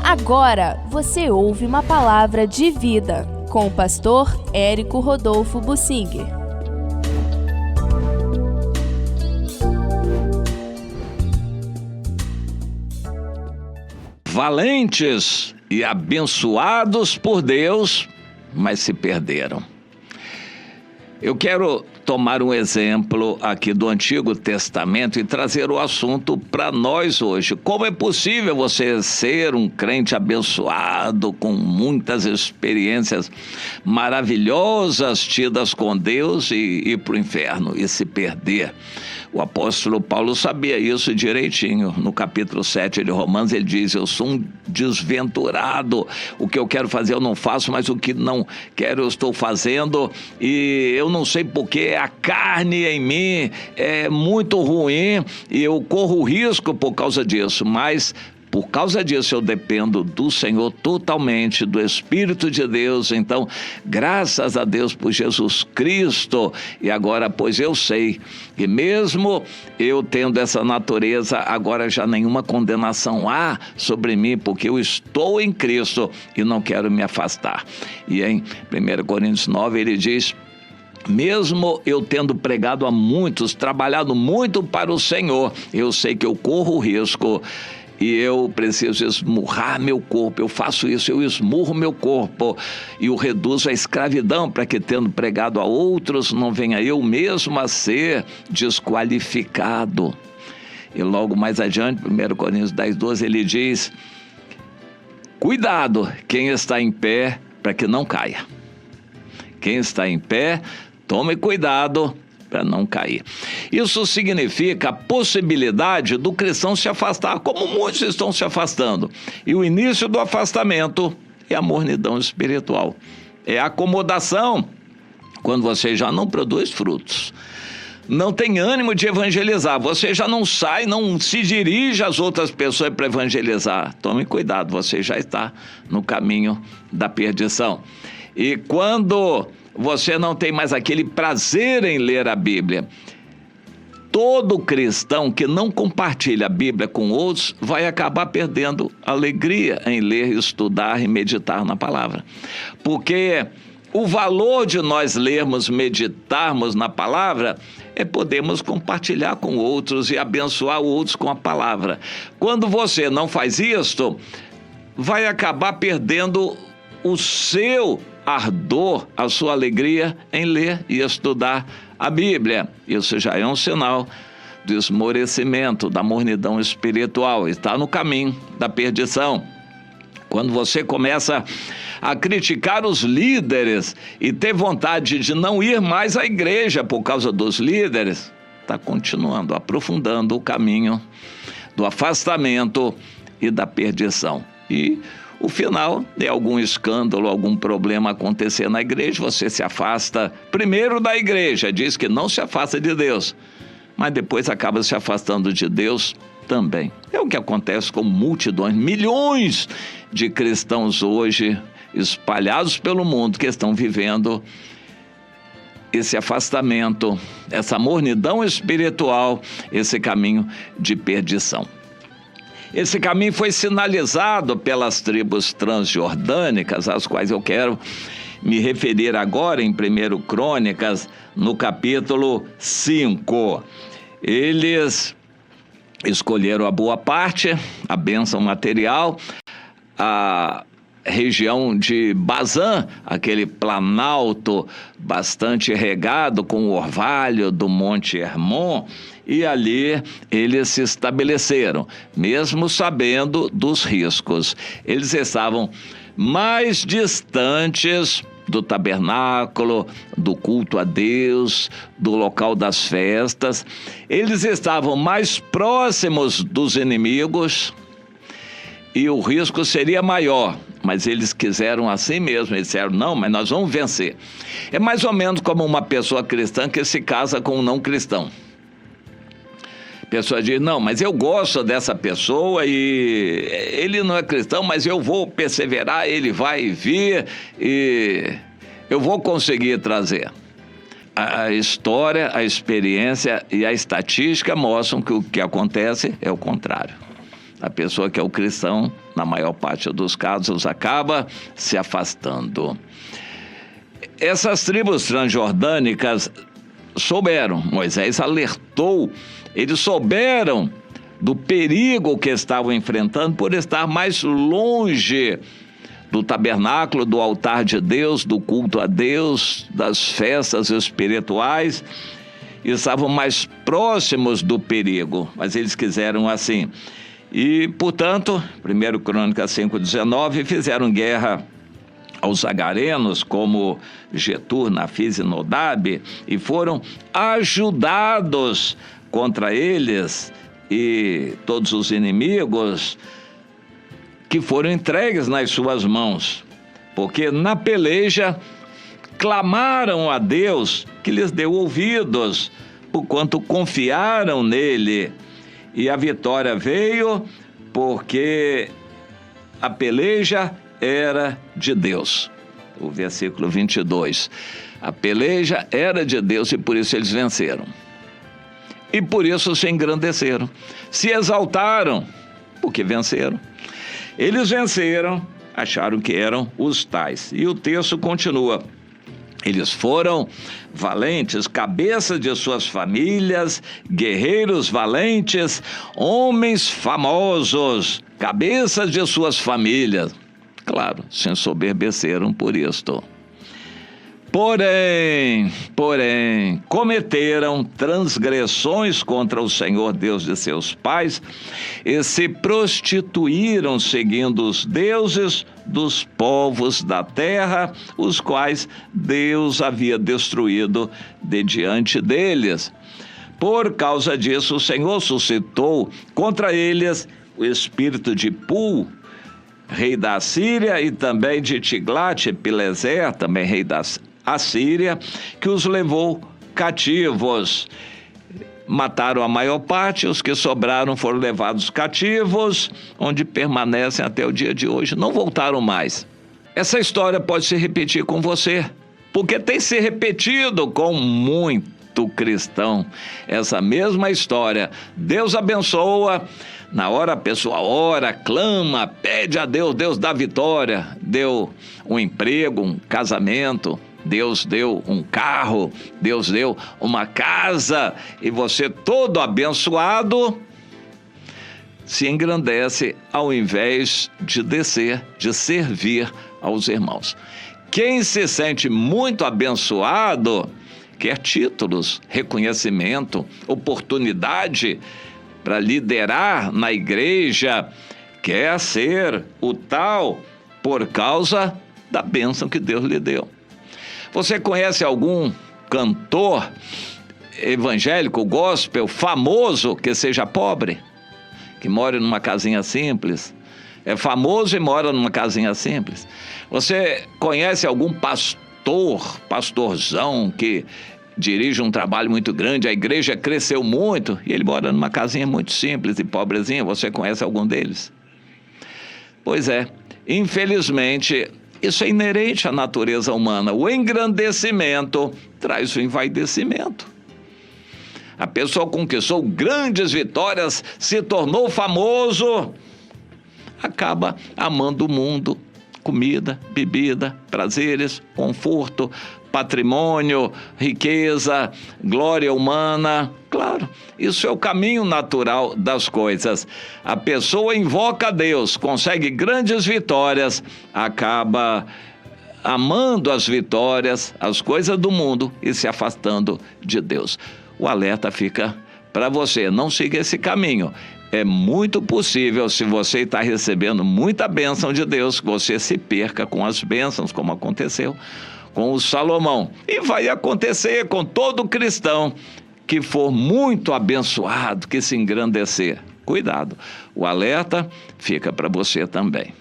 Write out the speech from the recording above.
Agora você ouve uma palavra de vida com o pastor Érico Rodolfo Bussinger. Valentes e abençoados por Deus, mas se perderam. Eu quero tomar um exemplo aqui do Antigo Testamento e trazer o assunto para nós hoje. Como é possível você ser um crente abençoado, com muitas experiências maravilhosas tidas com Deus e ir para o inferno e se perder? O apóstolo Paulo sabia isso direitinho. No capítulo 7 de Romanos, ele diz: eu sou um desventurado, o que eu quero fazer eu não faço, mas o que não quero eu estou fazendo, e eu não sei porque a carne em mim é muito ruim e eu corro risco por causa disso, mas por causa disso eu dependo do Senhor totalmente, do Espírito de Deus. Então, graças a Deus por Jesus Cristo. E agora, pois eu sei que mesmo eu tendo essa natureza, agora já nenhuma condenação há sobre mim, porque eu estou em Cristo e não quero me afastar. E em 1 Coríntios 9 ele diz: mesmo eu tendo pregado a muitos, trabalhado muito para o Senhor, eu sei que eu corro risco e eu preciso esmurrar meu corpo. Eu faço isso, eu esmurro meu corpo e o reduzo à escravidão, para que, tendo pregado a outros, não venha eu mesmo a ser desqualificado. E logo mais adiante, 1 Coríntios 10:12, ele diz: cuidado quem está em pé, para que não caia. Quem está em pé, tome cuidado para não cair. Isso significa a possibilidade do cristão se afastar, como muitos estão se afastando. E o início do afastamento é a mornidão espiritual. É a acomodação, quando você já não produz frutos. Não tem ânimo de evangelizar, você já não sai, não se dirige às outras pessoas para evangelizar. Tome cuidado, você já está no caminho da perdição. E quando você não tem mais aquele prazer em ler a Bíblia, todo cristão que não compartilha a Bíblia com outros vai acabar perdendo alegria em ler, estudar e meditar na palavra. Porque o valor de nós lermos, meditarmos na palavra é podermos compartilhar com outros e abençoar outros com a palavra. Quando você não faz isto, vai acabar perdendo o seu ardor, a sua alegria em ler e estudar a Bíblia. Isso já é um sinal do esmorecimento, da mornidão espiritual, está no caminho da perdição. Quando você começa a criticar os líderes e ter vontade de não ir mais à igreja por causa dos líderes, está continuando, aprofundando o caminho do afastamento e da perdição. E o final é algum escândalo, algum problema acontecer na igreja, você se afasta primeiro da igreja, diz que não se afasta de Deus, mas depois acaba se afastando de Deus também. É o que acontece com multidões, milhões de cristãos hoje espalhados pelo mundo que estão vivendo esse afastamento, essa mornidão espiritual, esse caminho de perdição. Esse caminho foi sinalizado pelas tribos transjordânicas, às quais eu quero me referir agora em 1 Crônicas, no capítulo 5. Eles escolheram a boa parte, a bênção material, a região de Bazã, aquele planalto bastante regado com o orvalho do Monte Hermon, e ali eles se estabeleceram, mesmo sabendo dos riscos. Eles estavam mais distantes do tabernáculo, do culto a Deus, do local das festas. Eles estavam mais próximos dos inimigos e o risco seria maior. Mas eles quiseram assim mesmo, eles disseram: não, mas nós vamos vencer. É mais ou menos como uma pessoa cristã que se casa com um não cristão. A pessoa diz: não, mas eu gosto dessa pessoa e ele não é cristão, mas eu vou perseverar, ele vai vir e eu vou conseguir trazer. A história, a experiência e a estatística mostram que o que acontece é o contrário. A pessoa que é o cristão na maior parte dos casos, acaba se afastando. Essas tribos transjordânicas souberam, Moisés alertou, eles souberam do perigo que estavam enfrentando por estar mais longe do tabernáculo, do altar de Deus, do culto a Deus, das festas espirituais, e estavam mais próximos do perigo, mas eles quiseram assim. E, portanto, 1 Crônicas 5:19, fizeram guerra aos agarenos, como Getur, Nafis e Nodab, e foram ajudados contra eles e todos os inimigos que foram entregues nas suas mãos, porque na peleja clamaram a Deus que lhes deu ouvidos, porquanto confiaram nele, e a vitória veio porque a peleja era de Deus. O versículo 22. A peleja era de Deus e por isso eles venceram. E por isso se engrandeceram. Se exaltaram, porque venceram. Eles venceram, acharam que eram os tais. E o texto continua. Eles foram valentes, cabeças de suas famílias, guerreiros valentes, homens famosos, cabeças de suas famílias. Claro, se ensoberbeceram por isto. Porém, cometeram transgressões contra o Senhor Deus de seus pais e se prostituíram seguindo os deuses dos povos da terra, os quais Deus havia destruído de diante deles. Por causa disso, o Senhor suscitou contra eles o espírito de Pul, rei da Assíria, e também de Tiglat-Pileser, também rei da Assíria, que os levou cativos. Mataram a maior parte, os que sobraram foram levados cativos, onde permanecem até o dia de hoje, não voltaram mais. Essa história pode se repetir com você, porque tem se repetido com muito cristão, essa mesma história. Deus abençoa, na hora a pessoa ora, clama, pede a Deus, Deus dá vitória, deu um emprego, um casamento, Deus deu um carro, Deus deu uma casa, e você todo abençoado se engrandece ao invés de descer, de servir aos irmãos. Quem se sente muito abençoado quer títulos, reconhecimento, oportunidade para liderar na igreja, quer ser o tal por causa da bênção que Deus lhe deu. Você conhece algum cantor evangélico, gospel, famoso, que seja pobre? Que mora numa casinha simples? É famoso e mora numa casinha simples. Você conhece algum pastorzão que dirige um trabalho muito grande, a igreja cresceu muito e ele mora numa casinha muito simples e pobrezinha? Você conhece algum deles? Pois é, infelizmente, isso é inerente à natureza humana. O engrandecimento traz o envaidecimento. A pessoa conquistou grandes vitórias, se tornou famoso, acaba amando o mundo, comida, bebida, prazeres, conforto, patrimônio, riqueza, glória humana. Claro, isso é o caminho natural das coisas. A pessoa invoca a Deus, consegue grandes vitórias, acaba amando as vitórias, as coisas do mundo e se afastando de Deus. O alerta fica para você, não siga esse caminho. É muito possível, se você está recebendo muita bênção de Deus, que você se perca com as bênçãos, como aconteceu com o Salomão. E vai acontecer com todo cristão que for muito abençoado, que se engrandecer. Cuidado, o alerta fica para você também.